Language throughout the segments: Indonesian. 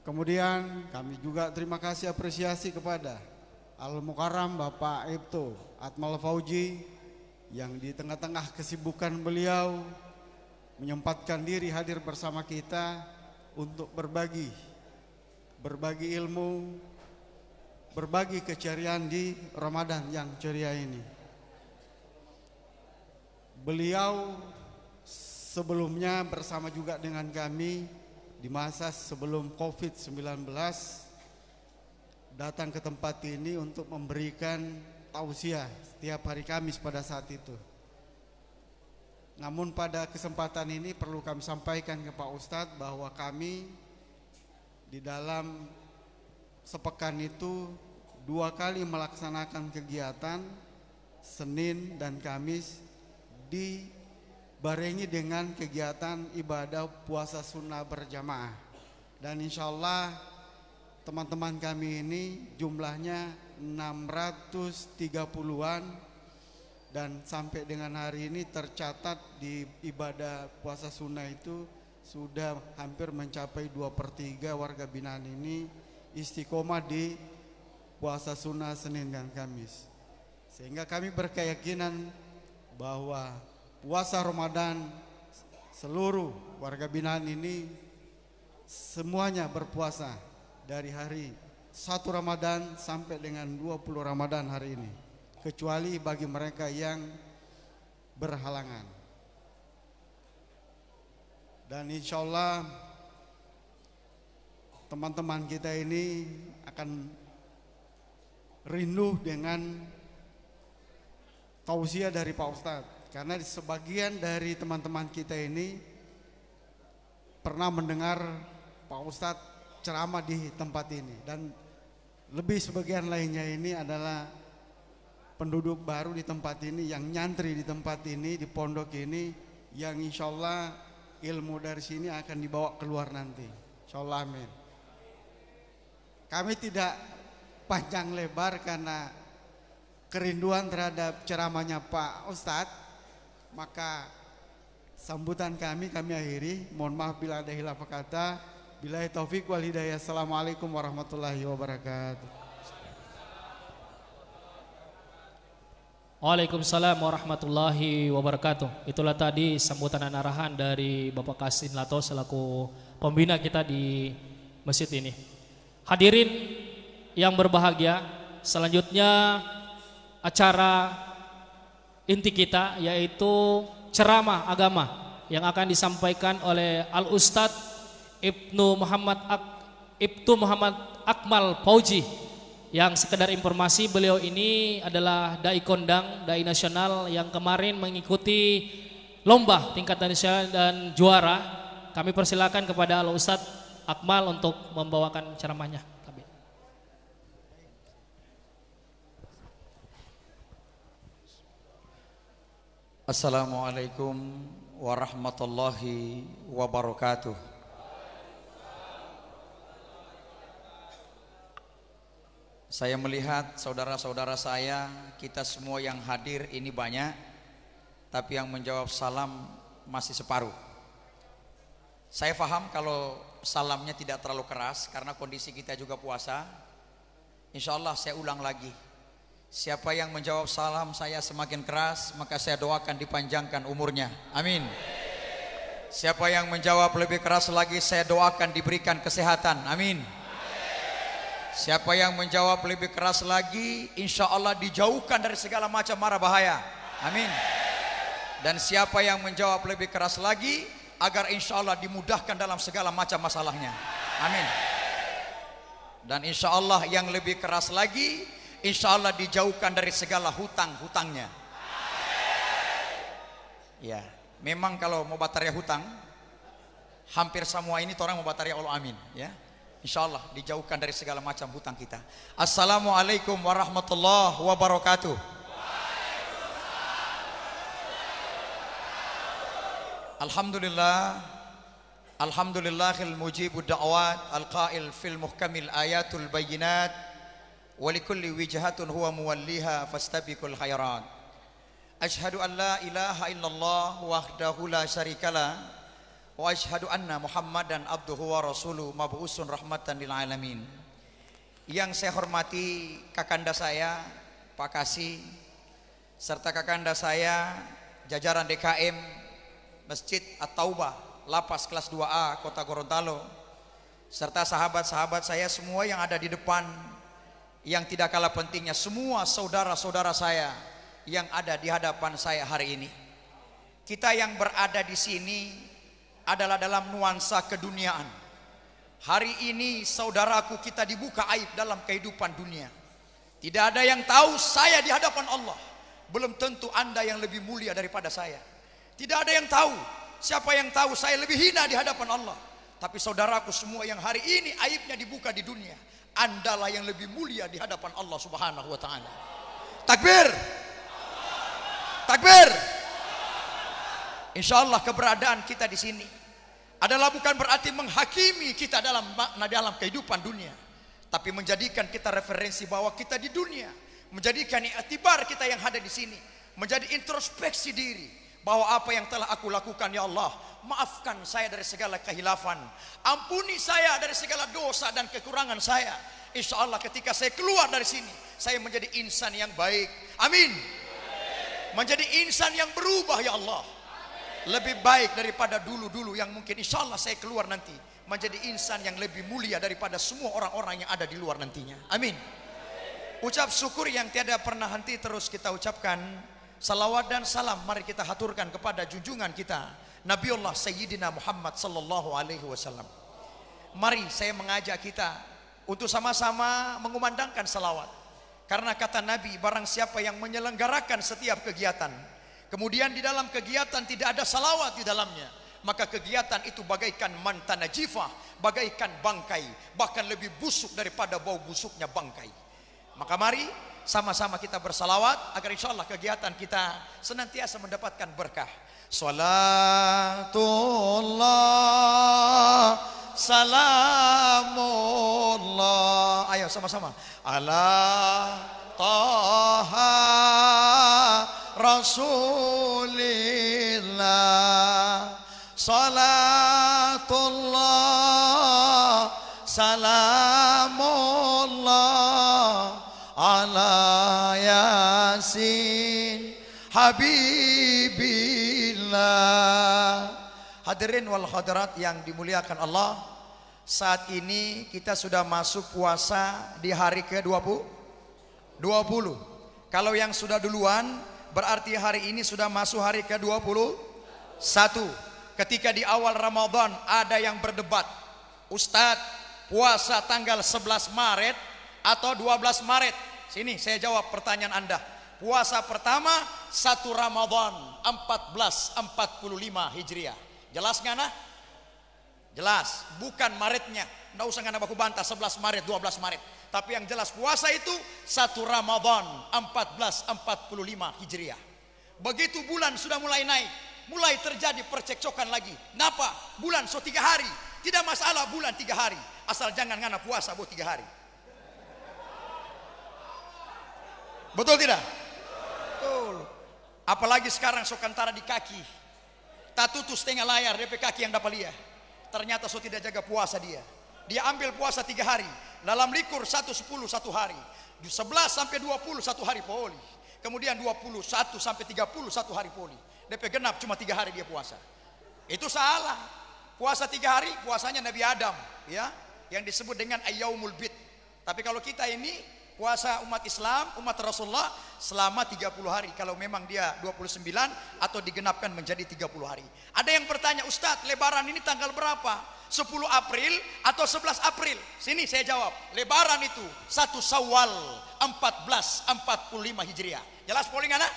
Kemudian kami juga terima kasih apresiasi kepada Al-Mukarram Bapak Ibtu Akmal Fauji yang di tengah-tengah kesibukan beliau menyempatkan diri hadir bersama kita untuk berbagi ilmu, berbagi keceriaan di Ramadan yang ceria ini. Beliau sebelumnya bersama juga dengan kami di masa sebelum COVID-19 datang ke tempat ini untuk memberikan tausiah setiap hari Kamis pada saat itu. Namun pada kesempatan ini perlu kami sampaikan ke Pak Ustadz bahwa kami di dalam sepekan itu 2 kali melaksanakan kegiatan Senin dan Kamis dibarengi dengan kegiatan ibadah puasa sunnah berjamaah. Dan insya Allah teman-teman kami ini jumlahnya 630-an dan sampai dengan hari ini tercatat di ibadah puasa sunnah itu sudah hampir mencapai 2/3 warga binaan ini istiqomah di puasa sunnah Senin dan Kamis. Sehingga kami berkeyakinan bahwa puasa Ramadan seluruh warga binaan ini semuanya berpuasa dari hari 1 Ramadan sampai dengan 20 Ramadan hari ini, kecuali bagi mereka yang berhalangan. Dan insya Allah teman-teman kita ini akan rindu dengan tausiah dari Pak Ustadz, karena sebagian dari teman-teman kita ini pernah mendengar Pak Ustadz ceramah di tempat ini, dan lebih sebagian lainnya ini adalah penduduk baru di tempat ini yang nyantri di tempat ini, di pondok ini, yang insya Allah ilmu dari sini akan dibawa keluar nanti, insya Allah, amin. Kami tidak panjang lebar karena kerinduan terhadap ceramahnya Pak Ustadz, maka sambutan kami akhiri. Mohon maaf bila ada hilaf kata. Billahi taufik wal hidayah. Assalamualaikum warahmatullahi wabarakatuh. Waalaikumsalam warahmatullahi wabarakatuh. Itulah tadi sambutan dan arahan dari Bapak Kasin Lato selaku pembina kita di masjid ini. Hadirin yang berbahagia, selanjutnya acara inti kita yaitu ceramah agama yang akan disampaikan oleh Al-Ustadz Ibtu Muhammad Akmal Fauji, yang sekedar informasi beliau ini adalah dai kondang, dai nasional yang kemarin mengikuti lomba tingkat nasional dan juara. Kami persilakan kepada Al-Ustadz Akmal untuk membawakan ceramahnya. Assalamualaikum warahmatullahi wabarakatuh. Saya melihat saudara-saudara saya, kita semua yang hadir ini banyak, tapi yang menjawab salam masih separuh. Saya paham kalau salamnya tidak terlalu keras karena kondisi kita juga puasa. Insya Allah saya ulang lagi. Siapa yang menjawab salam saya semakin keras, maka saya doakan dipanjangkan umurnya. Amin. Siapa yang menjawab lebih keras lagi, saya doakan diberikan kesehatan. Amin. Siapa yang menjawab lebih keras lagi, insya Allah dijauhkan dari segala macam mara bahaya. Amin. Dan siapa yang menjawab lebih keras lagi, agar insya Allah dimudahkan dalam segala macam masalahnya. Amin. Dan insya Allah yang lebih keras lagi, insya Allah dijauhkan dari segala hutang-hutangnya. Ya, memang kalau mau bataria hutang, hampir semua ini orang mau bataria Allah, amin. Ya, insya Allah dijauhkan dari segala macam hutang kita. Assalamualaikum warahmatullahi wabarakatuh. Alhamdulillah, alhamdulillahil mujibud da'wat, al-qail fil muhkamil ayatul bayyinat. Walikulli wijhatun huwa muwalliha fastabiqul khairat. Asyhadu an la ilaha illallah wahdahu la syarikalah wa asyhadu anna Muhammadan abduhu wa rasuluhu mab'usun rahmatan lil alamin. Yang saya hormati kakanda saya Pak Kasih, serta kakanda saya jajaran DKM Masjid At-Taubah Lapas kelas 2A Kota Gorontalo, serta sahabat-sahabat saya semua yang ada di depan, yang tidak kalah pentingnya semua saudara-saudara saya yang ada di hadapan saya hari ini. Kita yang berada di sini adalah dalam nuansa keduniaan. Hari ini saudaraku, kita dibuka aib dalam kehidupan dunia. Tidak ada yang tahu saya di hadapan Allah. Belum tentu Anda yang lebih mulia daripada saya. Tidak ada yang tahu. Siapa yang tahu saya lebih hina di hadapan Allah. Tapi saudaraku semua yang hari ini aibnya dibuka di dunia, Andalah yang lebih mulia di hadapan Allah Subhanahu wa taala. Takbir. Takbir. Insyaallah keberadaan kita di sini adalah bukan berarti menghakimi kita dalam makna dalam kehidupan dunia, tapi menjadikan kita referensi bahwa kita di dunia, menjadikan iktibar kita yang ada di sini, menjadi introspeksi diri bahwa apa yang telah aku lakukan, ya Allah, maafkan saya dari segala kehilafan, ampuni saya dari segala dosa dan kekurangan saya. Insya Allah ketika saya keluar dari sini, saya menjadi insan yang baik. Amin. Menjadi insan yang berubah, ya Allah, lebih baik daripada dulu-dulu yang mungkin insya Allah saya keluar nanti menjadi insan yang lebih mulia daripada semua orang-orang yang ada di luar nantinya. Amin. Ucap syukur yang tiada pernah henti terus kita ucapkan. Salawat dan salam mari kita haturkan kepada junjungan kita Nabiullah Sayyidina Muhammad sallallahu alaihi wasallam. Mari saya mengajak kita untuk sama-sama mengumandangkan salawat. Karena kata Nabi, barang siapa yang menyelenggarakan setiap kegiatan, kemudian di dalam kegiatan tidak ada salawat di dalamnya, maka kegiatan itu bagaikan mantan najifah, bagaikan bangkai, bahkan lebih busuk daripada bau busuknya bangkai. Maka mari sama-sama kita bersalawat agar insya Allah kegiatan kita senantiasa mendapatkan berkah. Salatullah salamullah, ayo sama-sama, ala taha rasulillah. Salatullah salamullah ala yasin habibillah. Hadirin wal hadirat yang dimuliakan Allah, saat ini kita sudah masuk puasa di hari ke-20. Kalau yang sudah duluan berarti hari ini sudah masuk hari ke-21. Ketika di awal Ramadan ada yang berdebat, Ustadz, puasa tanggal 11 Maret atau 12 Maret? Sini saya jawab pertanyaan Anda. Puasa pertama 1 Ramadan 1445 Hijriah. Jelas nggak nah? Jelas, bukan Maretnya. Nggak usah ngana baku bantah 11 Maret, 12 Maret. Tapi yang jelas puasa itu 1 Ramadan 1445 Hijriah. Begitu bulan sudah mulai naik, mulai terjadi percekcokan lagi. Kenapa? Bulan so 3 hari. Tidak masalah bulan 3 hari, asal jangan ngana puasa buat 3 hari. Betul tidak? Betul. Apalagi sekarang so kantara di kaki, tak tutus setengah layar DP kaki yang dapat lihat. Ternyata so tidak jaga puasa dia. Dia ambil puasa 3 hari, dalam likur 1-10 1 hari, 11 sampai 20 1 hari poli, kemudian 21 sampai 30 1 hari poli. DP genap cuma 3 hari dia puasa. Itu salah. Puasa 3 hari puasanya Nabi Adam, ya, yang disebut dengan Ayyaumul Bid. Tapi kalau kita ini puasa umat Islam, umat Rasulullah selama 30 hari. Kalau memang dia 29 atau digenapkan menjadi 30 hari. Ada yang bertanya, Ustadz, Lebaran ini tanggal berapa? 10 April atau 11 April? Sini saya jawab, Lebaran itu 1 Syawal 1445 Hijriah. Jelas polling anak?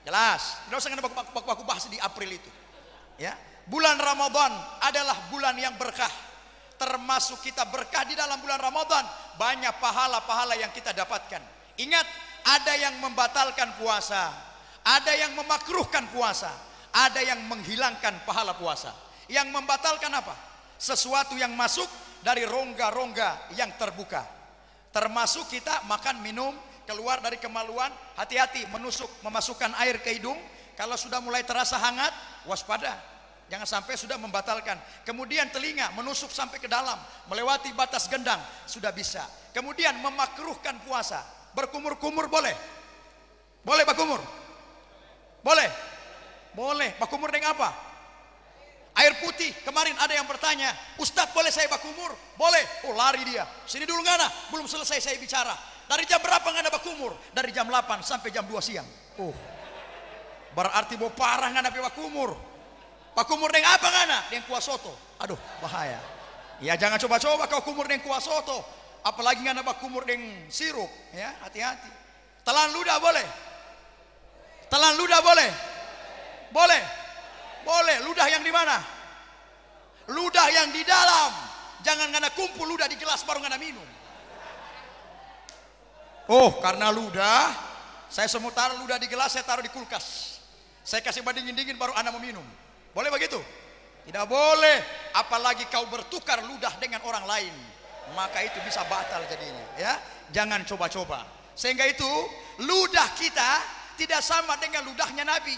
Jelas. Tidak usah baku bahas di April itu. Ya, bulan Ramadan adalah bulan yang berkah. Termasuk kita berkah di dalam bulan Ramadan, banyak pahala-pahala yang kita dapatkan. Ingat, ada yang membatalkan puasa, ada yang memakruhkan puasa, ada yang menghilangkan pahala puasa. Yang membatalkan apa? Sesuatu yang masuk dari rongga-rongga yang terbuka. Termasuk kita makan minum, keluar dari kemaluan, hati-hati menusuk, memasukkan air ke hidung. Kalau sudah mulai terasa hangat, waspada. Jangan sampai sudah membatalkan. Kemudian telinga menusuk sampai ke dalam, melewati batas gendang, sudah bisa. Kemudian memakruhkan puasa. Berkumur-kumur boleh? Boleh berkumur? Boleh? Boleh. Berkumur dengan apa? Air putih. Kemarin ada yang bertanya, Ustadz boleh saya berkumur? Boleh. Oh lari dia. Sini dulu ngana, belum selesai saya bicara. Dari jam berapa ngana berkumur? Dari jam 8 sampai jam 2 siang. Oh, berarti mau parah ngana berkumur. Berkumur dengan apa ngana? Dengan kuah soto. Aduh, bahaya. Ya jangan coba-coba kau kumur dengan kuah soto. Apalagi ngana berkumur dengan sirup. Ya, hati-hati. Telan ludah boleh? Telan ludah boleh? Boleh? Boleh. Ludah yang di mana? Ludah yang di dalam. Jangan ngana kumpul ludah di gelas baru ngana minum. Oh, karena ludah, saya semua taruh ludah di gelas, saya taruh di kulkas. Saya kasih dingin-dingin baru anak meminum. Boleh begitu? Tidak boleh. Apalagi kau bertukar ludah dengan orang lain, maka itu bisa batal jadinya. Ya, jangan coba-coba. Sehingga itu ludah kita tidak sama dengan ludahnya Nabi.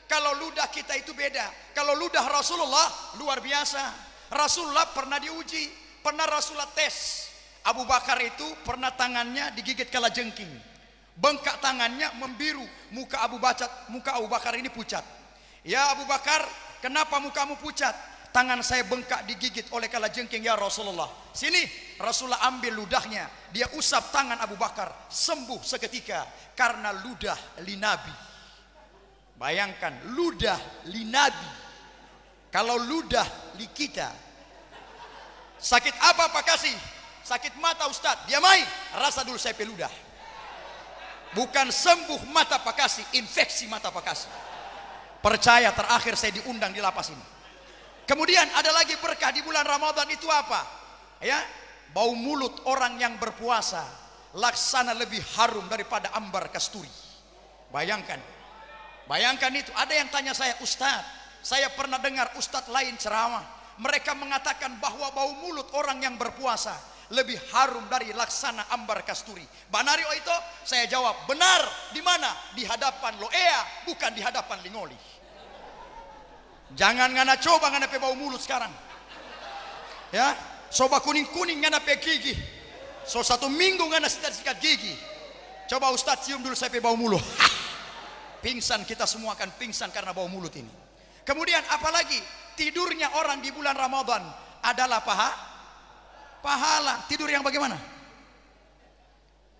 Kalau ludah kita itu beda. Kalau ludah Rasulullah luar biasa. Rasulullah pernah diuji, pernah Rasulullah tes. Abu Bakar itu pernah tangannya digigit kalajengking. Bengkak tangannya membiru, muka Abu Bakar ini pucat. Ya Abu Bakar, kenapa mukamu pucat? Tangan saya bengkak digigit oleh kalajengking ya Rasulullah. Sini, Rasulullah ambil ludahnya, dia usap tangan Abu Bakar, sembuh seketika karena ludah linabi. Bayangkan, ludah linabi. Kalau ludah li kita, sakit apa Pak Kasih? Sakit mata Ustadz, dia mai rasa dulu saya peludah. Bukan sembuh mata Pak Kasih, infeksi mata Pak Kasih. Percaya, terakhir saya diundang di lapas ini. Kemudian ada lagi berkah di bulan Ramadan itu apa? Ya, bau mulut orang yang berpuasa laksana lebih harum daripada ambar kasturi. Bayangkan, bayangkan itu. Ada yang tanya saya, Ustadz, saya pernah dengar Ustadz lain ceramah, mereka mengatakan bahwa bau mulut orang yang berpuasa lebih harum dari laksana ambar kasturi. Banario itu saya jawab, benar. Di mana? Di hadapan Loea, bukan di hadapan Lingoli. Jangan ngana coba ngana pe bau mulut sekarang. Ya, coba kuning-kuning ngana pe gigi. So 1 minggu ngana sikat gigi. Coba Ustadz cium dulu saya pe bau mulut. Pingsan, kita semua akan pingsan karena bau mulut ini. Kemudian apalagi tidurnya orang di bulan Ramadan adalah pahala. Tidur yang bagaimana?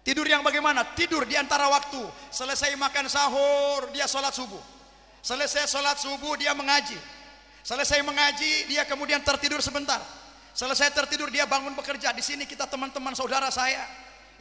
Tidur yang bagaimana? Tidur di antara waktu. Selesai makan sahur, dia sholat subuh. Selesai sholat subuh, dia mengaji. Selesai mengaji, dia kemudian tertidur sebentar. Selesai tertidur, dia bangun bekerja. Di sini kita teman-teman saudara saya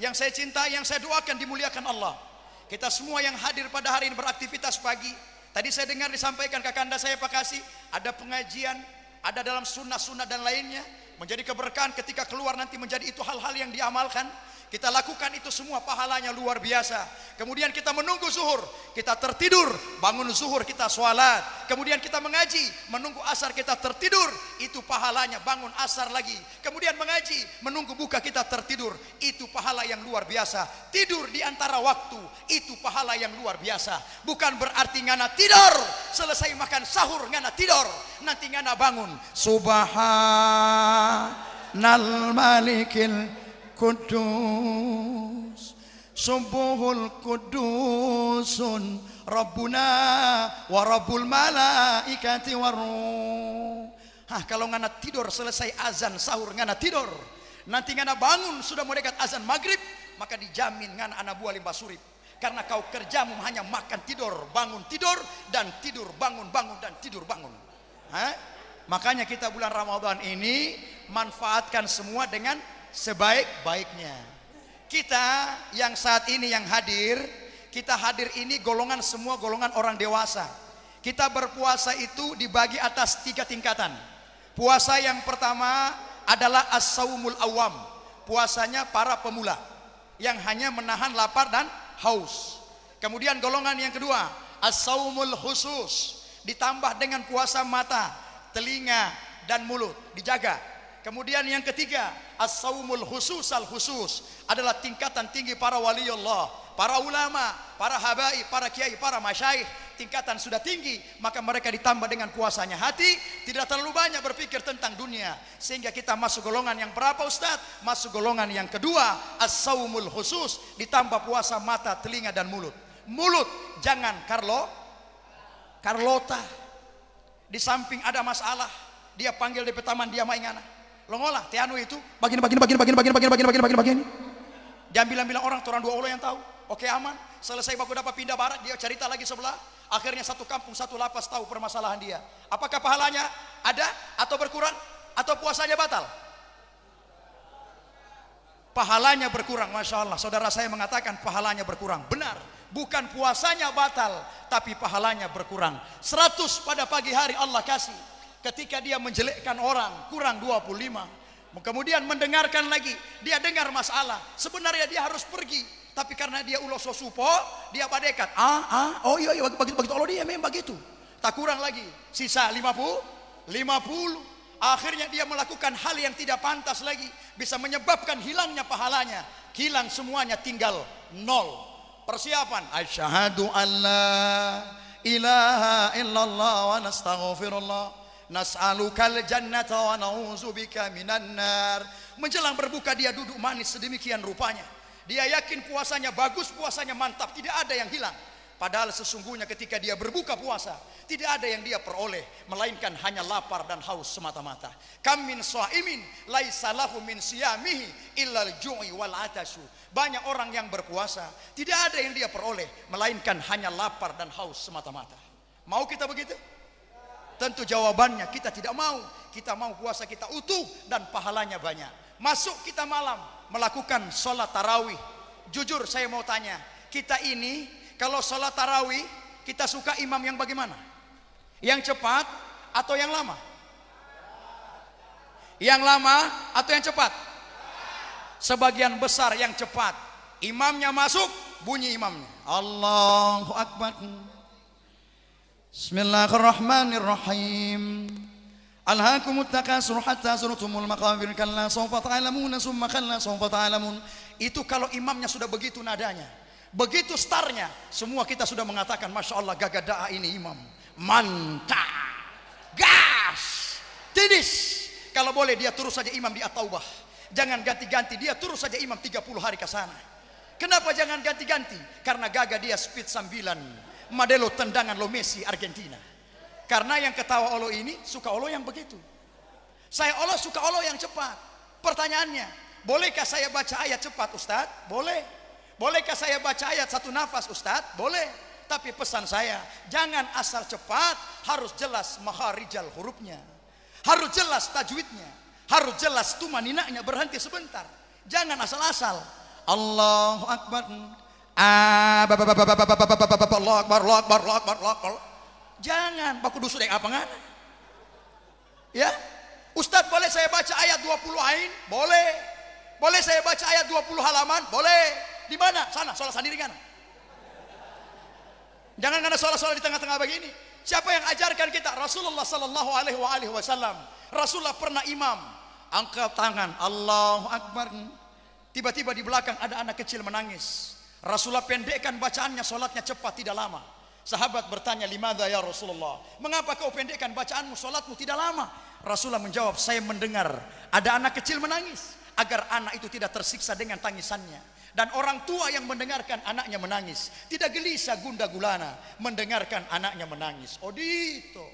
yang saya cintai, yang saya doakan dimuliakan Allah. Kita semua yang hadir pada hari ini beraktivitas pagi. Tadi saya dengar disampaikan kakanda saya Pak Kasih, ada pengajian, ada dalam sunnah-sunnah dan lainnya. Menjadi keberkahan ketika keluar nanti menjadi itu hal-hal yang diamalkan. Kita lakukan itu semua, pahalanya luar biasa. Kemudian kita menunggu zuhur, kita tertidur, bangun zuhur kita sholat. Kemudian kita mengaji, menunggu asar kita tertidur, itu pahalanya. Bangun asar lagi, kemudian mengaji, menunggu buka kita tertidur, itu pahala yang luar biasa. Tidur di antara waktu, itu pahala yang luar biasa. Bukan berarti ngana tidur, selesai makan sahur ngana tidur, nanti ngana bangun. Subhanal malikil Kudus, subuhul kudusun Rabbuna wa Rabbul malaikati waruh. Kalau ngana tidur selesai azan sahur ngana tidur, nanti ngana bangun sudah mau dekat azan maghrib, maka dijamin ngana anak buah limbah surip. Karena kau kerjamu hanya makan tidur, bangun tidur, dan tidur bangun, bangun dan tidur bangun. Makanya kita bulan Ramadan ini manfaatkan semua dengan sebaik-baiknya. Kita yang saat ini yang hadir, kita hadir ini golongan semua golongan orang dewasa. Kita berpuasa itu dibagi atas 3 tingkatan. Puasa yang pertama adalah as-saumul awam, puasanya para pemula yang hanya menahan lapar dan haus. Kemudian golongan yang kedua as-saumul khusus, ditambah dengan puasa mata, telinga dan mulut dijaga. Kemudian yang ketiga, as-saumul khusus al-khusus adalah tingkatan tinggi para waliullah, para ulama, para habaib, para kiai, para masyaikh. Tingkatan sudah tinggi, maka mereka ditambah dengan puasanya hati, tidak terlalu banyak berpikir tentang dunia. Sehingga kita masuk golongan yang berapa Ustadz? Masuk golongan yang kedua, as-saumul khusus, ditambah puasa mata, telinga dan mulut. Mulut jangan Carlota. Di samping ada masalah, dia panggil di taman, dia maingana. Lo ngolah, tianu itu bagian. Jangan bilang orang dua Allah yang tahu. Oke, aman. Selesai baku dapat pindah barat, dia cerita lagi sebelah. Akhirnya satu kampung, satu lapas tahu permasalahan dia. Apakah pahalanya ada atau berkurang atau puasanya batal? Pahalanya berkurang, Masya Allah. Saudara saya mengatakan pahalanya berkurang. Benar, bukan puasanya batal, tapi pahalanya berkurang. 100 pada pagi hari Allah kasih. Ketika dia menjelekkan orang, kurang 25. Kemudian mendengarkan lagi, dia dengar masalah. Sebenarnya dia harus pergi, tapi karena dia ulo sosupo, dia badekat. Oh iya, begitu Allah, dia memang begitu. Tak kurang lagi, sisa 50. Akhirnya dia melakukan hal yang tidak pantas lagi, bisa menyebabkan hilangnya pahalanya. Hilang semuanya, tinggal 0. Persiapan, asyhadu alla ilaha illallah wa nastaghfirullah nas'alukal jannata wa na'udzubika minan nar. Menjelang berbuka dia duduk manis sedemikian rupanya. Dia yakin puasanya bagus, puasanya mantap, tidak ada yang hilang. Padahal sesungguhnya ketika dia berbuka puasa, tidak ada yang dia peroleh, melainkan hanya lapar dan haus semata-mata. Kam min shaimin laisa lahu min siyamihi illal ju'i wal atasyu. Banyak orang yang berpuasa, tidak ada yang dia peroleh, melainkan hanya lapar dan haus semata-mata. Mau kita begitu? Tentu jawabannya kita tidak mau. Kita mau puasa kita utuh dan pahalanya banyak. Masuk kita malam melakukan sholat tarawih. Jujur saya mau tanya, kita ini kalau sholat tarawih kita suka imam yang bagaimana? Yang cepat atau yang lama? Yang lama atau yang cepat? Sebagian besar yang cepat. Imamnya masuk, bunyi imamnya, Allahu Akbar. Bismillahirrahmanirrahim. Alhaakumut takasur hatta zurtumul maqabir kalla sawfa ta'lamun summa kalla sawfa ta'lamun. Itu kalau imamnya sudah begitu nadanya, begitu startnya, semua kita sudah mengatakan Masya Allah, gagadaa ini imam, mantap, gas, tidis. Kalau boleh dia terus saja imam di At-Taubah, jangan ganti-ganti, dia terus saja imam 30 hari ke sana. Kenapa jangan ganti-ganti? Karena gagah dia speed 9 Modelo tendangan lo Messi Argentina. Karena yang ketawa Allah ini suka Allah yang begitu. Saya Allah suka Allah yang cepat. Pertanyaannya, bolehkah saya baca ayat cepat Ustadz? Boleh. Bolehkah saya baca ayat satu nafas Ustadz? Boleh. Tapi pesan saya, jangan asal cepat, harus jelas makharijal hurufnya, harus jelas tajwidnya, harus jelas tumaninanya, berhenti sebentar. Jangan asal-asal. Allahu Akbar. Allah Akbar. Jangan baku dusu dek apa ngana. Ya, Ustadz boleh saya baca ayat 20 ain? Boleh. Boleh saya baca ayat 20 halaman? Boleh. Di mana? Sana, sholat sendiri kan? Jangan karena sholat di tengah-tengah begini. Siapa yang ajarkan kita? Rasulullah sallallahu alaihi wasallam. Rasulullah pernah imam, angkat tangan, Allahu Akbar. Tiba-tiba di belakang ada anak kecil menangis. Rasulullah pendekkan bacaannya, sholatnya cepat, tidak lama. Sahabat bertanya, limadha ya Rasulullah, mengapa kau pendekkan bacaanmu, sholatmu tidak lama? Rasulullah menjawab, saya mendengar ada anak kecil menangis, agar anak itu tidak tersiksa dengan tangisannya. Dan orang tua yang mendengarkan anaknya menangis, tidak gelisah gunda gulana mendengarkan anaknya menangis. Oh itu,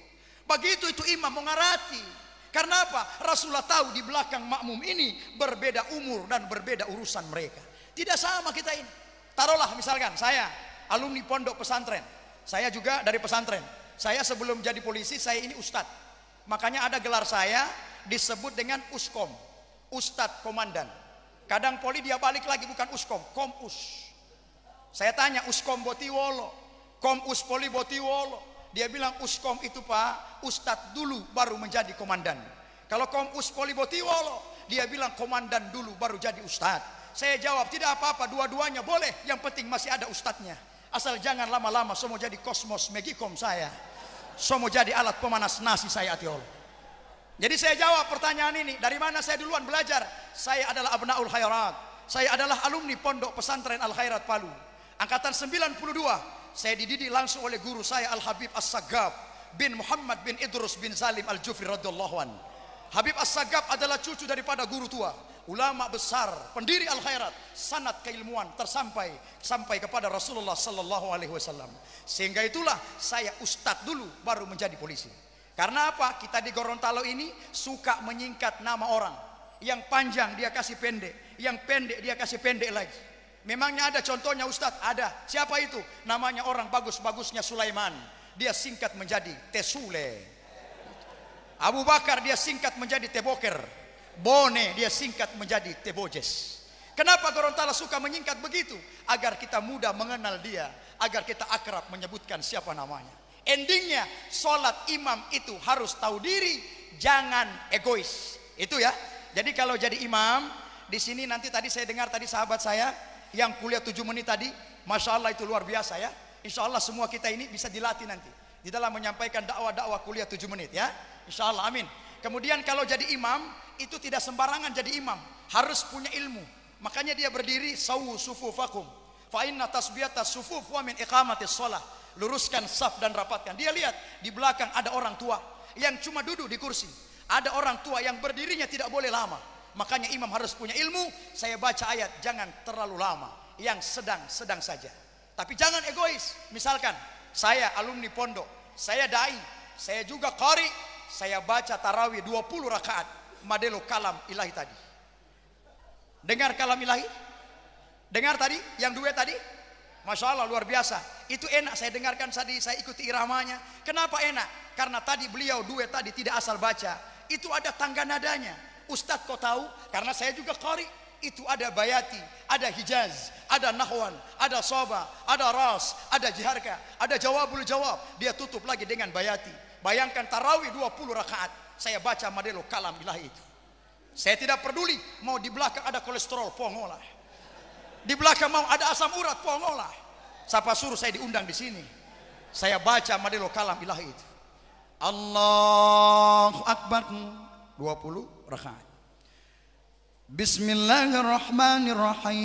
begitu itu imam mengarati. Karena apa? Rasulullah tahu di belakang makmum ini berbeda umur dan berbeda urusan mereka. Tidak sama kita ini. Taruhlah misalkan saya alumni pondok pesantren, saya juga dari pesantren. Saya sebelum jadi polisi, saya ini ustadz. Makanya ada gelar saya disebut dengan uskom, ustadz komandan. Kadang poli dia balik lagi, bukan uskom, komus. Saya tanya, uskom botiwolo, komus poli botiwolo. Dia bilang uskom itu pak, ustadz dulu baru menjadi komandan. Kalau komus poli botiwolo, dia bilang komandan dulu baru jadi ustadz. Saya jawab, tidak apa-apa, dua-duanya boleh, yang penting masih ada ustadznya. Asal jangan lama-lama semua jadi kosmos megikom saya, semua jadi alat pemanas nasi saya ati Allah. Jadi saya jawab pertanyaan ini, dari mana saya duluan belajar? Saya adalah Abnaul Khairat. Saya adalah alumni Pondok Pesantren Al Khairat Palu. Angkatan 92. Saya dididik langsung oleh guru saya Al-Habib As-Saggab bin Muhammad bin Idrus bin Zalim Al-Jufri radhiyallahu an. Habib As-Saggab adalah cucu daripada guru tua, ulama besar, pendiri Al-Khairat, sanad keilmuan sampai kepada Rasulullah sallallahu alaihi wasallam. Sehingga itulah saya ustadz dulu baru menjadi polisi. Karena apa? Kita di Gorontalo ini suka menyingkat nama orang. Yang panjang dia kasih pendek, yang pendek dia kasih pendek lagi. Memangnya ada contohnya Ustadz? Ada. Siapa itu? Namanya orang bagus-bagusnya Sulaiman. Dia singkat menjadi Tesule. Abu Bakar dia singkat menjadi Teboker. Bone dia singkat menjadi Tebojes. Kenapa Gorontalo suka menyingkat begitu? Agar kita mudah mengenal dia, agar kita akrab menyebutkan siapa namanya. Endingnya sholat imam itu harus tahu diri, jangan egois. Itu ya. Jadi kalau jadi imam di sini nanti tadi saya dengar tadi sahabat saya yang kuliah 7 menit tadi, Masya Allah itu luar biasa ya. Insya Allah semua kita ini bisa dilatih nanti di dalam menyampaikan dakwah-dakwah kuliah 7 menit ya. Insya Allah, amin. Kemudian kalau jadi imam itu tidak sembarangan jadi imam, harus punya ilmu. Makanya dia berdiri sawu sufufakum fa inna tasbiyatas sufuf wa min iqamatis shalah. Luruskan saf dan rapatkan. Dia lihat di belakang ada orang tua yang cuma duduk di kursi, ada orang tua yang berdirinya tidak boleh lama. Makanya imam harus punya ilmu. Saya baca ayat jangan terlalu lama, yang sedang-sedang saja. Tapi jangan egois. Misalkan saya alumni pondok, saya dai, saya juga qari, saya baca tarawih 20 rakaat madelo kalam ilahi tadi. Dengar kalam ilahi? Dengar tadi yang duet tadi? Masya Allah luar biasa. Itu enak saya dengarkan tadi, saya ikuti iramanya. Kenapa enak? Karena tadi beliau duet tadi tidak asal baca, itu ada tangga nadanya. Ustadz kau tahu? Karena saya juga qari. Itu ada bayati, ada hijaz, ada nahwan, ada soba, ada ras, ada jiharka, ada jawabul jawab. Dia tutup lagi dengan bayati. Bayangkan tarawih 20 rakaat, saya baca madelo kalam ilahi itu. Saya tidak peduli mau di belakang ada kolesterol, pongolah. Di belakang mau ada asam urat, pongolah. Siapa suruh saya diundang di sini? Saya baca madelo kalam ilahi itu. Allahu Akbar 20 rakaat. Bismillahirrahmanirrahim.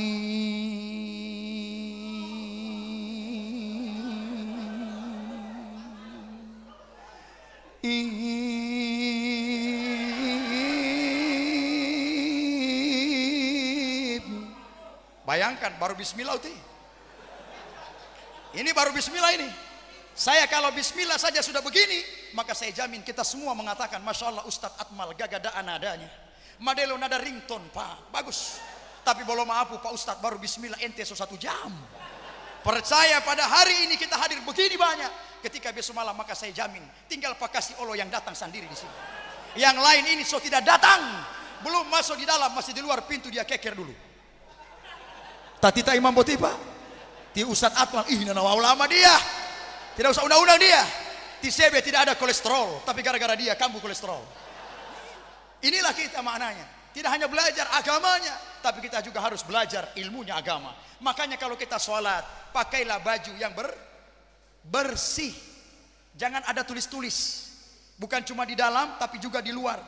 Bayangkan baru bismillah itu. Ini baru bismillah ini. Saya kalau bismillah saja sudah begini, maka saya jamin kita semua mengatakan Masya Allah Ustadz Atmal gagadaan nadanya. Madelo nada ringtone Pak, bagus. Tapi belum maaf Pak Ustadz baru bismillah ente 1 jam. Percaya pada hari ini kita hadir begini banyak. Ketika besok malam maka saya jamin tinggal Pak Kasih Allah yang datang sendiri di sini. Yang lain ini so tidak datang, belum masuk di dalam, masih di luar pintu dia keker dulu. Tatita Imam Botipa, ti Ustadz Atmal, ih nama ulama dia. Tidak usah undang-undang dia. Ti sebe tidak ada kolesterol, tapi gara-gara dia kambuh kolesterol. Inilah kita maknanya. Tidak hanya belajar agamanya, tapi kita juga harus belajar ilmunya agama. Makanya kalau kita sholat, pakailah baju yang bersih. Jangan ada tulis-tulis. Bukan cuma di dalam, tapi juga di luar.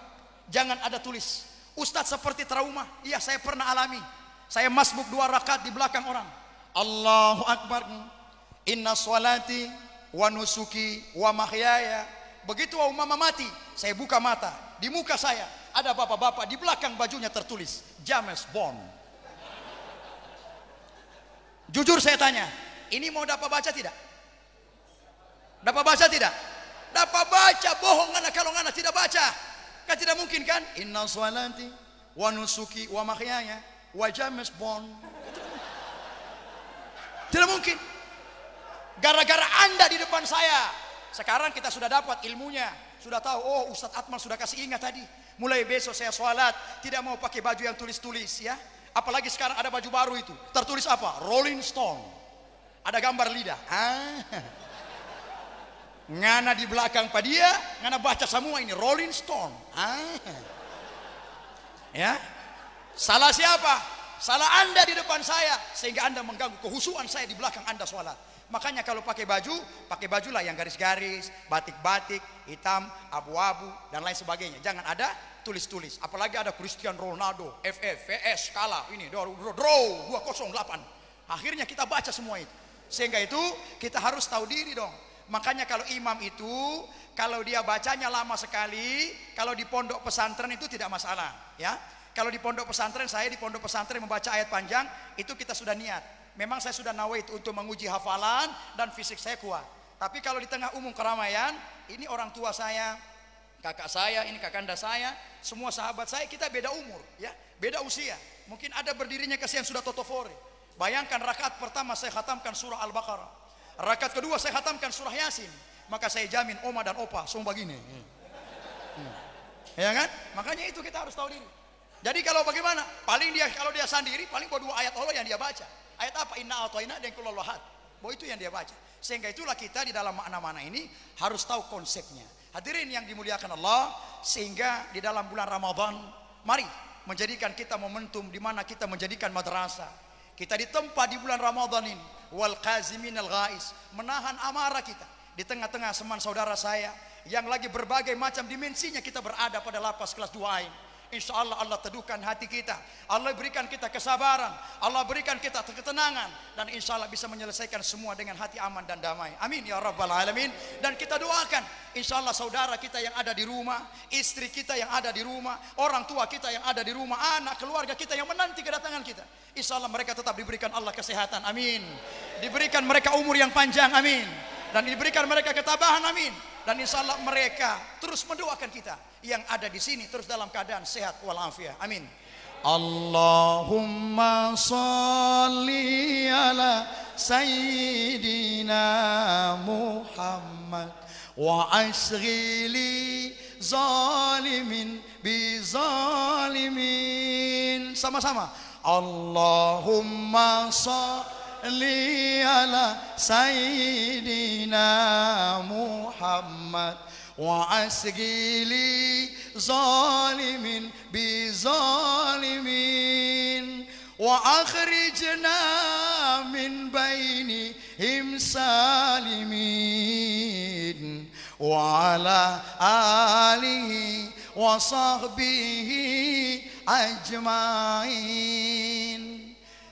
Jangan ada tulis. Ustadz seperti trauma. Iya, saya pernah alami. Saya masbuk 2 rakaat di belakang orang. Allahu Akbar. Inna sholati wa nusuki wa mahyaya. Begitu mama mati, saya buka mata. Di muka saya ada bapak-bapak, di belakang bajunya tertulis James Bond. Jujur saya tanya, ini mau dapat baca tidak? Dapat baca tidak? Dapat baca, bohong anak kalau anak tidak baca. Kan tidak mungkin kan? Inna sholati wa nusuki wa mahyaya wa James Bond. Tidak mungkin. Gara-gara Anda di depan saya. Sekarang kita sudah dapat ilmunya. Sudah tahu, oh Ustadz Atmal sudah kasih ingat tadi. Mulai besok saya sholat tidak mau pakai baju yang tulis-tulis ya. Apalagi sekarang ada baju baru itu. Tertulis apa? Rolling Stone. Ada gambar lidah. Ngana di belakang pak dia, ngana baca semua ini Rolling Stone. Ya. Salah siapa? Salah Anda di depan saya, sehingga Anda mengganggu kehusuan saya di belakang Anda sholat. Makanya kalau pakai bajulah yang garis-garis, batik-batik, hitam, abu-abu dan lain sebagainya. Jangan ada tulis-tulis. Apalagi ada Cristiano Ronaldo, FF, VS, kalah ini draw 208. Akhirnya kita baca semua itu. Sehingga itu kita harus tahu diri dong. Makanya kalau imam itu, kalau dia bacanya lama sekali, kalau di pondok pesantren itu tidak masalah, ya. Kalau di pondok pesantren, saya di pondok pesantren membaca ayat panjang, itu kita sudah niat. Memang saya sudah nawait untuk menguji hafalan dan fisik saya kuat. Tapi kalau di tengah umum keramaian, ini orang tua saya, kakak saya, ini kakanda saya, semua sahabat saya, kita beda umur, ya, beda usia. Mungkin ada berdirinya kasihan sudah totofore. Bayangkan rakaat pertama saya khatamkan surah Al-Baqarah. Rakaat kedua saya khatamkan surah Yasin. Maka saya jamin oma dan opa semua begini. Ya kan? Makanya itu kita harus tahu diri. Jadi kalau bagaimana? Paling dia kalau dia sendiri paling baru 2 ayat Allah yang dia baca. Ayat apa? Inna a'tayna dan qul ahad. Bahwa itu yang dia baca. Sehingga itulah kita di dalam makna-makna ini harus tahu konsepnya. Hadirin yang dimuliakan Allah, sehingga di dalam bulan Ramadan mari menjadikan kita momentum di mana kita menjadikan madrasah. Kita ditempa di bulan Ramadan ini, wal qazimin al ghais, menahan amarah kita di tengah-tengah teman saudara saya yang lagi berbagai macam dimensinya kita berada pada lapas kelas 2A ini. Insya Allah Allah teduhkan hati kita, Allah berikan kita kesabaran, Allah berikan kita ketenangan, dan insya Allah bisa menyelesaikan semua dengan hati aman dan damai. Amin ya rabbal alamin. Dan kita doakan insya Allah saudara kita yang ada di rumah, istri kita yang ada di rumah, orang tua kita yang ada di rumah, anak keluarga kita yang menanti kedatangan kita, insya Allah mereka tetap diberikan Allah kesehatan, amin. Diberikan mereka umur yang panjang, amin. Dan diberikan mereka ketabahan, amin. Dan insya Allah mereka terus mendoakan kita yang ada di sini terus dalam keadaan sehat walafiat, amin. Allahumma salli ala sayyidina Muhammad wa asghili zalimin bi zalimin. Sama-sama. Allahumma salli ala sayyidina Muhammad wa asghili zalimin bi zalimin wa akhrijna min bainihim salimin wa ala alihi wa sahbihi ajmain.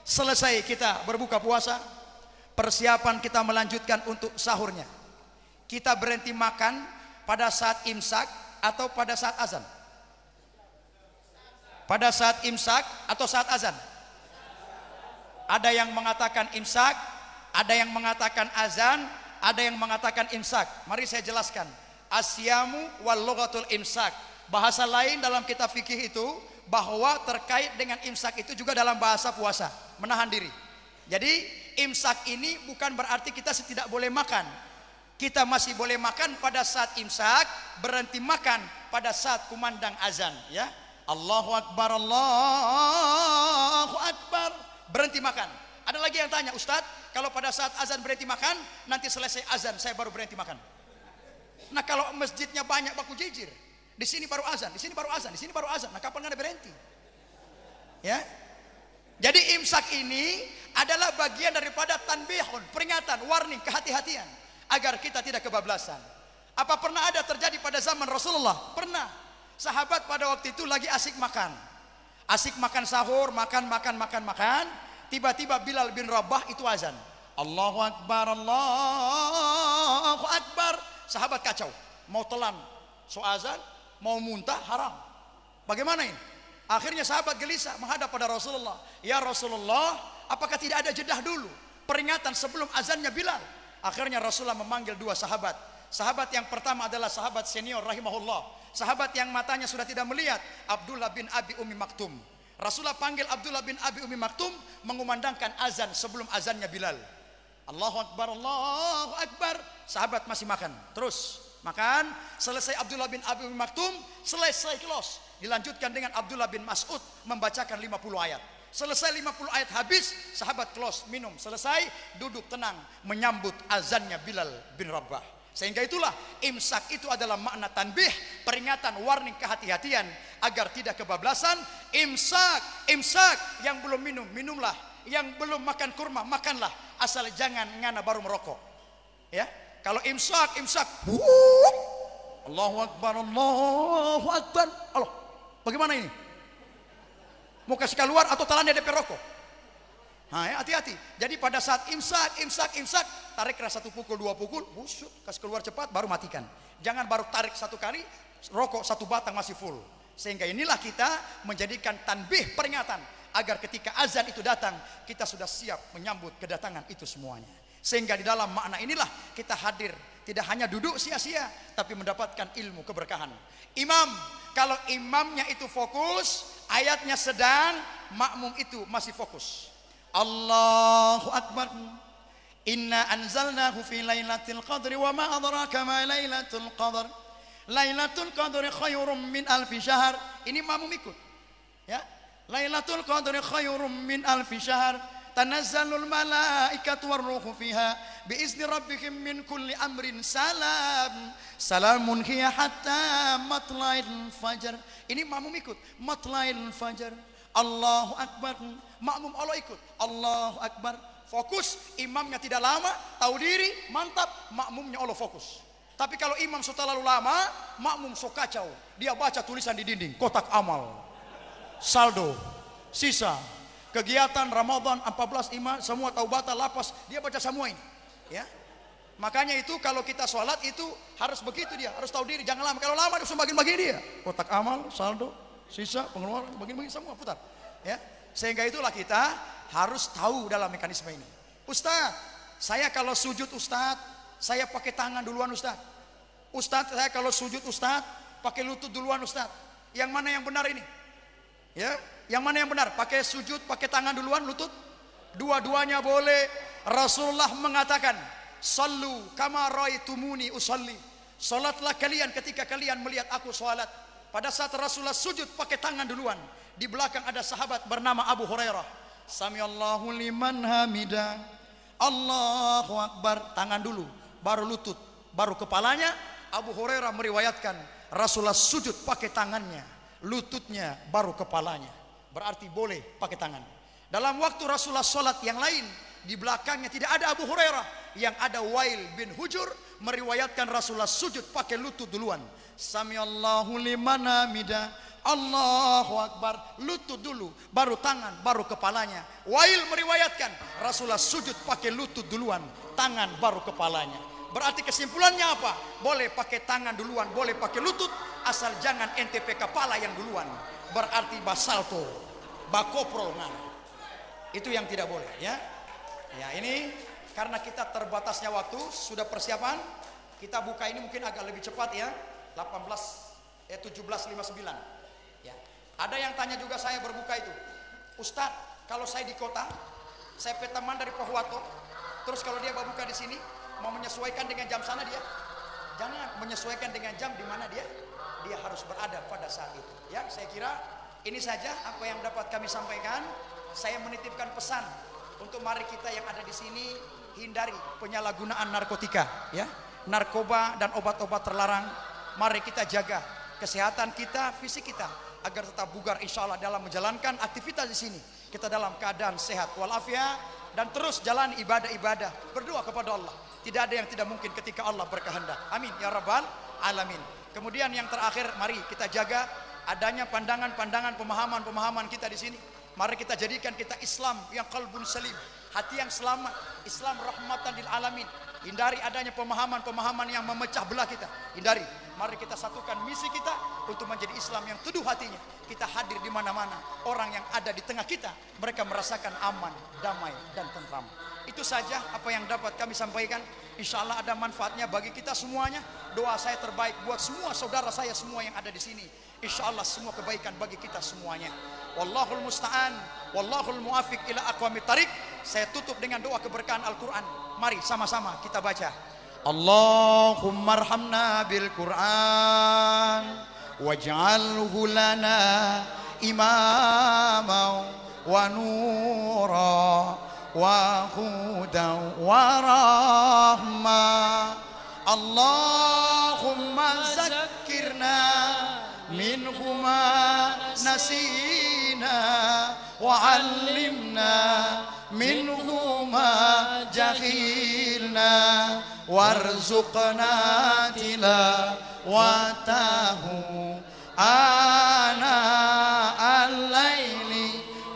Selesai kita berbuka puasa, persiapan kita melanjutkan untuk sahurnya. Kita berhenti makan pada saat imsak atau pada saat azan? Pada saat imsak atau saat azan? Ada yang mengatakan imsak, ada yang mengatakan azan, ada yang mengatakan imsak. Mari saya jelaskan. Asyamu wal lughatul imsak. Bahasa lain dalam kitab fikih itu bahwa terkait dengan imsak itu juga dalam bahasa puasa, menahan diri. Jadi imsak ini bukan berarti kita tidak boleh makan. Kita masih boleh makan pada saat imsak, berhenti makan pada saat kumandang azan, ya. Allahu Akbar, Allahu Akbar, berhenti makan. Ada lagi yang tanya, Ustadz, kalau pada saat azan berhenti makan, nanti selesai azan saya baru berhenti makan. Nah kalau masjidnya banyak baku jijir, di sini baru azan, di sini baru azan, di sini baru azan. Nah kapan ada berhenti? Ya. Jadi imsak ini adalah bagian daripada tanbihun, peringatan, warning, kehati-hatian agar kita tidak kebablasan. Apa pernah ada terjadi pada zaman Rasulullah? Pernah. Sahabat pada waktu itu lagi asik makan. Asik makan sahur, makan. Tiba-tiba Bilal bin Rabah itu azan. Allahu Akbar, Allahu Akbar. Sahabat kacau, mau telan so azan, mau muntah haram. Bagaimana ini? Akhirnya sahabat gelisah menghadap pada Rasulullah. Ya Rasulullah, apakah tidak ada jedah dulu, peringatan sebelum azannya Bilal? Akhirnya Rasulullah memanggil 2 sahabat. Sahabat yang pertama adalah sahabat senior rahimahullah, sahabat yang matanya sudah tidak melihat, Abdullah bin Abi Ummi Maktum. Rasulullah panggil Abdullah bin Abi Ummi Maktum mengumandangkan azan sebelum azannya Bilal. Allahu Akbar, Allahu Akbar. Sahabat masih makan, terus makan. Selesai Abdullah bin Abi Ummi Maktum, selesai close, dilanjutkan dengan Abdullah bin Mas'ud membacakan 50 ayat. Selesai 50 ayat habis, sahabat close, minum, selesai, duduk tenang menyambut azannya Bilal bin Rabah. Sehingga itulah imsak itu adalah makna tanbih, peringatan, warning, kehati-hatian agar tidak kebablasan. Imsak yang belum minum, minumlah. Yang belum makan kurma, makanlah asal jangan ngana baru merokok. Ya, kalau imsak, Allahu Akbar, Allahu Akbar. Allah, bagaimana ini? Mau kasih keluar atau telannya DP rokok? Nah, ya, hati-hati. Jadi pada saat imsak, tarik satu pukul, 2 pukul, busuk, kasih keluar cepat, baru matikan. Jangan baru tarik satu kali, rokok 1 batang masih full. Sehingga inilah kita menjadikan tanbih, peringatan, agar ketika azan itu datang, kita sudah siap menyambut kedatangan itu semuanya. Sehingga di dalam makna inilah kita hadir, tidak hanya duduk sia-sia, tapi mendapatkan ilmu keberkahan. Imam, kalau imamnya itu fokus, ayatnya sedang, makmum itu masih fokus. Allahu Akbar. Inna anzalnahu fi lailatul qadri wa ma adraka ma lailatul qadr. Lailatul qadri khairum min alfi syahr. Ini makmum ikut. Ya. Lailatul qadri khairum min alfi syahr. Tanazzalul malaikatu warruhu fiha biizni rabbihim min kulli amrin salam. Salamun hiya hatta matla'il fajar. Ini makmum ikut. Matla'il fajar. Allahu Akbar. Makmum Allah ikut. Allahu Akbar. Fokus, imamnya tidak lama, tahu diri, mantap, makmumnya Allah fokus. Tapi kalau imam sudah terlalu lama, makmum so kacau. Dia baca tulisan di dinding, kotak amal, saldo, sisa, kegiatan Ramadan 14 imam, semua taubatan, lapas, dia baca semua ini. Ya. Makanya itu kalau kita sholat itu harus begitu, dia harus tahu diri, jangan lama. Kalau lama harus bagi-bagi dia, kotak amal, saldo, sisa, pengeluaran, bagi-bagi semua putar. Ya. Sehingga itulah kita harus tahu dalam mekanisme ini. Ustaz, saya kalau sujud Ustaz, saya pakai tangan duluan Ustaz. Ustaz, saya kalau sujud Ustaz, pakai lutut duluan Ustaz. Yang mana yang benar ini? Ya, yang mana yang benar? Pakai sujud, pakai tangan duluan, lutut? Dua-duanya boleh. Rasulullah mengatakan, "Sallu kama ra'aitumuni usalli." Salatlah kalian ketika kalian melihat aku salat. Pada saat Rasulullah sujud pakai tangan duluan. Di belakang ada sahabat bernama Abu Hurairah. Samiallahu liman hamidah. Allahu Akbar, tangan dulu, baru lutut, baru kepalanya. Abu Hurairah meriwayatkan Rasulullah sujud pakai tangannya, lututnya, baru kepalanya. Berarti boleh pakai tangan. Dalam waktu Rasulullah sholat yang lain, di belakangnya tidak ada Abu Hurairah, yang ada Wail bin Hujur meriwayatkan Rasulullah sujud pakai lutut duluan. Samiallahu liman hamidah. Allahu Akbar, lutut dulu, baru tangan, baru kepalanya. Wail meriwayatkan Rasulullah sujud pakai lutut duluan, tangan baru kepalanya. Berarti kesimpulannya apa? Boleh pakai tangan duluan, boleh pakai lutut, asal jangan NTP kepala yang duluan. Berarti basalto, bakoprol ngana. Itu yang tidak boleh, ya. Ya, ini karena kita terbatasnya waktu, sudah persiapan, kita buka ini mungkin agak lebih cepat ya. 17:59. Ya. Ada yang tanya juga saya berbuka itu, Ustadz, kalau saya di kota, saya teman dari Pohuwato, terus kalau dia berbuka di sini, mau menyesuaikan dengan jam sana dia? Jangan menyesuaikan dengan jam di mana dia harus berada pada saat itu. Ya, saya kira ini saja apa yang dapat kami sampaikan. Saya menitipkan pesan untuk mari kita yang ada di sini hindari penyalahgunaan narkotika, ya, narkoba dan obat-obat terlarang. Mari kita jaga kesehatan kita, fisik kita, agar tetap bugar insya Allah dalam menjalankan aktivitas di sini. Kita dalam keadaan sehat walafiat dan terus jalan ibadah-ibadah, berdoa kepada Allah. Tidak ada yang tidak mungkin ketika Allah berkehendak. Amin ya rabbal alamin. Kemudian yang terakhir, mari kita jaga adanya pandangan-pandangan, pemahaman-pemahaman kita di sini. Mari kita jadikan kita Islam yang qalbun salim, hati yang selamat, Islam rahmatan lil alamin. Hindari adanya pemahaman-pemahaman yang memecah belah kita. Hindari. Mari kita satukan misi kita untuk menjadi Islam yang teduh hatinya. Kita hadir di mana-mana. Orang yang ada di tengah kita, mereka merasakan aman, damai, dan tentram. Itu saja apa yang dapat kami sampaikan. Insya Allah ada manfaatnya bagi kita semuanya. Doa saya terbaik buat semua saudara saya semua yang ada di sini. Insya Allah semua kebaikan bagi kita semuanya. Wallahul musta'an, wallahul muafiq ila aqwamit thariq. Saya tutup dengan doa keberkahan Al-Quran. Mari sama-sama kita baca. Allahumma arhamna bil Quran waj'alhu lana imama wa nura wa hudan wa rahmah. Allahumma zakkirna minhuma nasina وعلمنا منه ما جهلنا وارزقنا تلاوته آناء الليل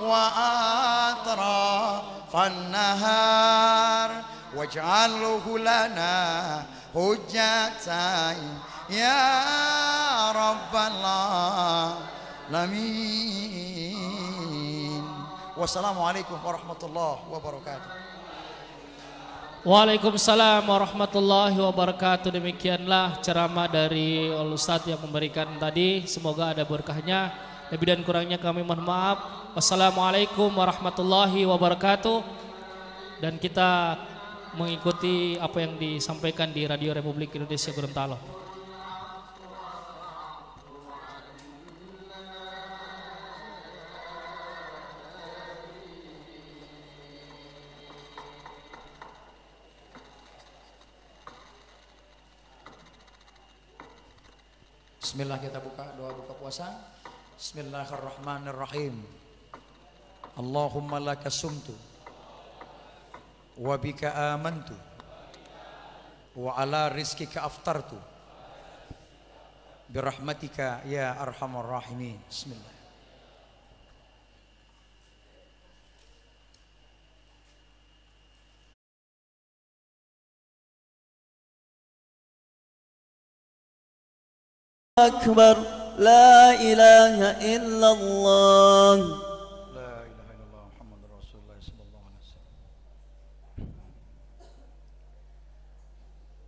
وأطراف النهار واجعله لنا حجة يا رب العالمين. Wassalamualaikum warahmatullahi wabarakatuh. Waalaikumsalam warahmatullahi wabarakatuh. Demikianlah ceramah dari Ustadz yang memberikan tadi. Semoga ada berkahnya. Lebih dan kurangnya kami mohon maaf. Wassalamualaikum warahmatullahi wabarakatuh. Dan kita mengikuti apa yang disampaikan di Radio Republik Indonesia Gorontalo. Bismillah, kita buka doa buka puasa. Bismillahirrahmanirrahim. Allahumma laka sumtu wa bika amantu wa ala rizkika aftartu birahmatika ya arhamar rahimin. Bismillah. أكبر لا إله إلا الله La ilaha illallah Muhammadur Rasulullah sallallahu alaihi wasallam.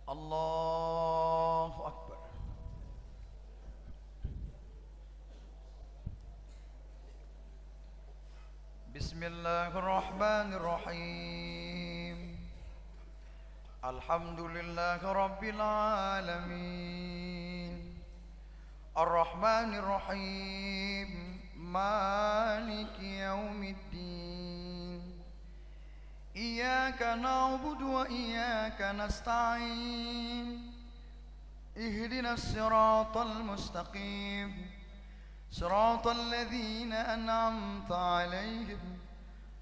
Allahu akbar. Bismillahirrahmanirrahim. Alhamdulillahi rabbil alamin. Ar-Rahmanir-Rahim. Maliki yaumiddin. Iyyaka na'budu wa iyyaka nasta'in. Ihdinas siratal mustaqim. Siratal ladzina an'amta 'alaihim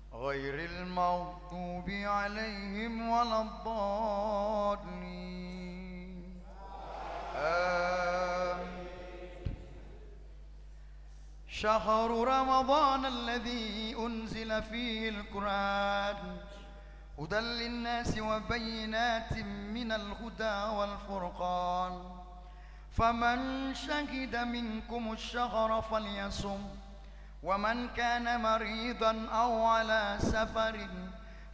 ghairil maghdubi 'alaihim waladdallin. Amin. شهر رمضان الذي أنزل فيه القرآن هدى للناس وبينات من الهدى والفرقان فمن شهد منكم الشهر فليصم ومن كان مريضا أو على سفر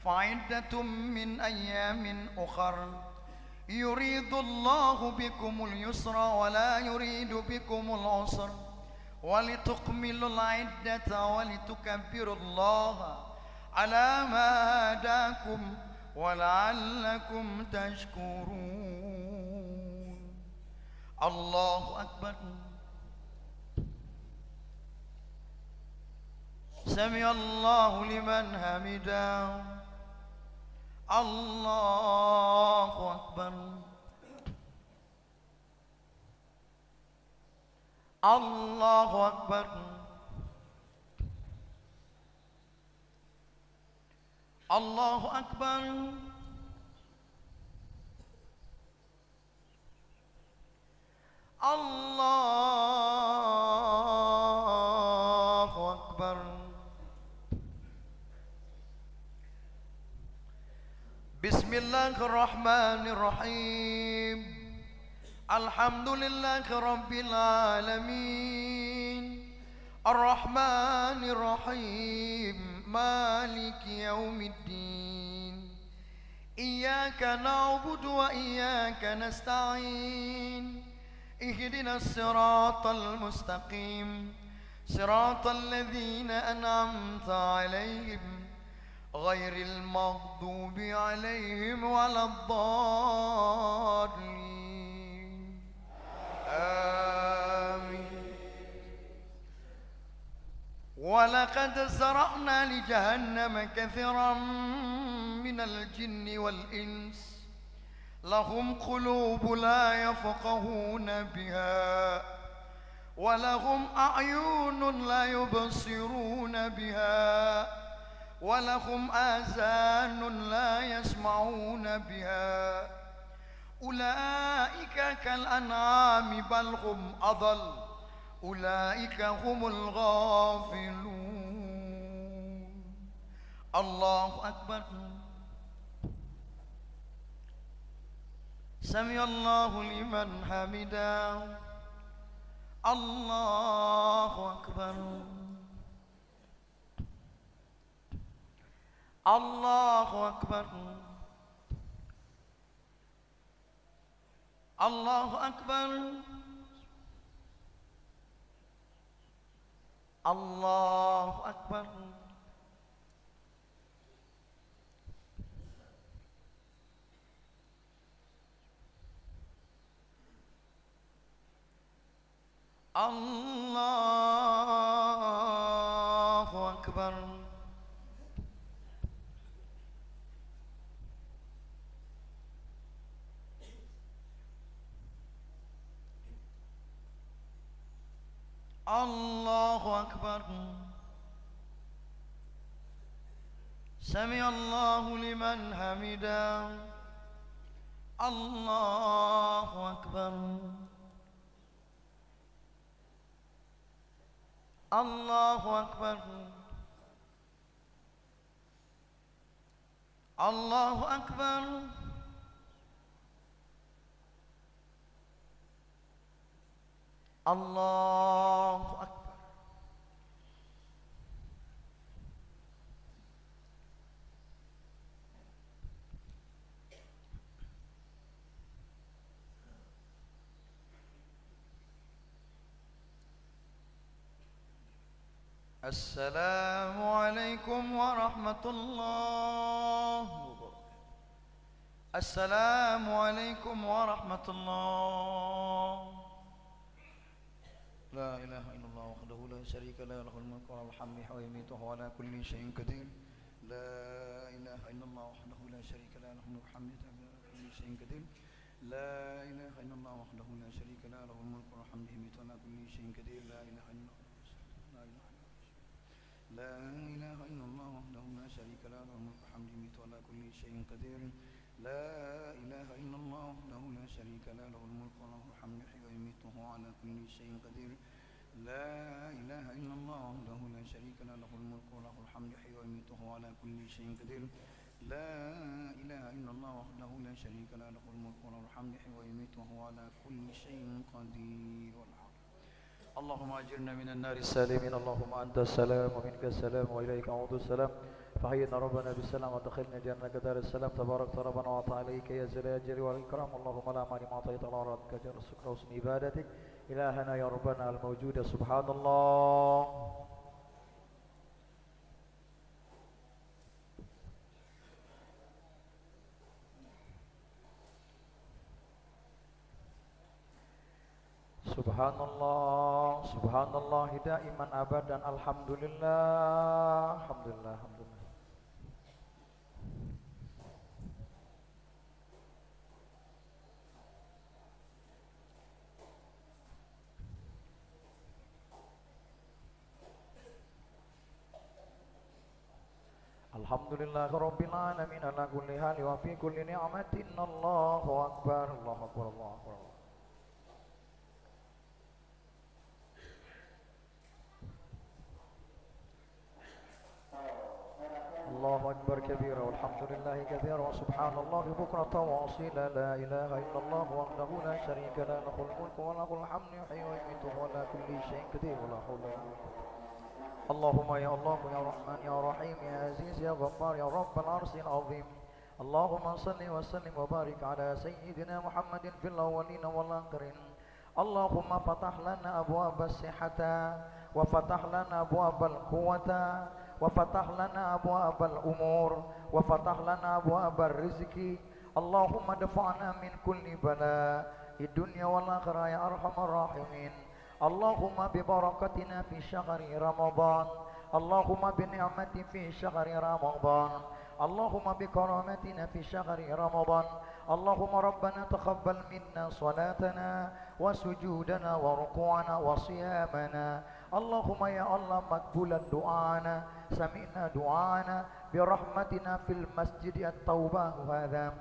فعدة من أيام أخر يريد الله بكم اليسر ولا يريد بكم العسر ولتكملوا العدة ولتكبروا الله على ما هداكم ولعلكم تشكرون. الله أكبر. سمع الله لمن حمده. الله أكبر. الله أكبر. الله أكبر. الله أكبر. بسم الله الرحمن الرحيم. الحمد لله رب العالمين الرحمن الرحيم مالك يوم الدين إياك نعبد وإياك نستعين اهدنا الصراط المستقيم صراط الذين أنعمت عليهم غير المغضوب عليهم ولا الضالين. آمين. ولقد زرعنا لجهنم كثيرا من الجن والإنس لهم قلوب لا يفقهون بها ولهم أعين لا يبصرون بها ولهم آذان لا يسمعون بها أولئك كالأنعام بل هم أضل أولئك هم الغافلون. الله أكبر. سمع الله لمن حمده. الله أكبر. الله أكبر. الله أكبر. الله أكبر. الله أكبر. الله أكبر. سمع الله لمن حمده. الله أكبر. الله أكبر. الله أكبر. الله أكبر. السلام عليكم ورحمة الله. السلام عليكم ورحمة الله. لا إله إلا الله وحده لا شريك له له الملك وله الحمد ويميت وهو على كل شيء قدير. لا إله إلا الله وحده لا شريك له له الملك وحمد على كل شيء قدير. لا إله إلا الله وحده لا شريك له له الملك والحمد يميت على كل شيء قدير. لا إله إلا الله. لا إله إلا الله وحده لا شريك له له الملك والحمد يميت على كل شيء قدير. لا إله إلا الله وحده لا شريك له له الملك وله الحمد ويميت وهو على كل شيء قدير. لا إله إلا الله وحده لا شريك له له الملك وله الحمد ويميت وهو على كل شيء قدير. لا إله إلا الله وحده لا شريك له له الملك وله الحمد ويميت وهو على كل شيء قدير. اللهم أجرنا من النار السالمين. اللهم أنت السلام ومنك السلام وإليك عود السلام. فحينا ربنا بالسلام ودخلنا جنة دار السلام. تبارك ربنا وعطى عليك يا ذا الجلال والإكرام. اللهم لا مانع ما أعطيت على ربك جل الشكر وحسن عبادتك. إلهنا يا ربنا الموجود. سبحان الله. Subhanallah, subhanallah daiman abadan. Alhamdulillah, alhamdulillah, alhamdulillah. Alhamdulillah rabbil alamin ala kulli hali wa fi kulli ni'matin. Allahu akbar, Allahu akbar, Allahu akbar. الله أكبر كبيرا والحمد لله كثيرا وسبحان الله بكرة وأصيلا. لا إله إلا الله وحده لا شريك له له الملك وله الحمد يحيي ويميت وعلى كل شيء قدير. ولا حول ولا قوة. اللهم يا الله يا رحمن يا رحيم يا عزيز يا غفار يا رب العرش العظيم. اللهم صل وسلم وبارك على سيدنا محمد في الأولين والآخرين. اللهم فتح لنا أبواب الصحة وفتح لنا أبواب القوة وفتح لنا أبواب الأمور وفتح لنا أبواب الرزق. اللهم دفعنا من كل بلاء الدنيا والآخرة يا أرحم الراحمين. اللهم ببركتنا في شهر رمضان. اللهم بنعمتي في شهر رمضان. اللهم بكرامتنا في شهر رمضان اللهم ربنا تقبل منا صلاتنا وسجودنا وركوعنا وصيامنا اللهم يا الله مقبولا دعانا سمعنا دعانا برحمتنا في المسجد التوبة هذا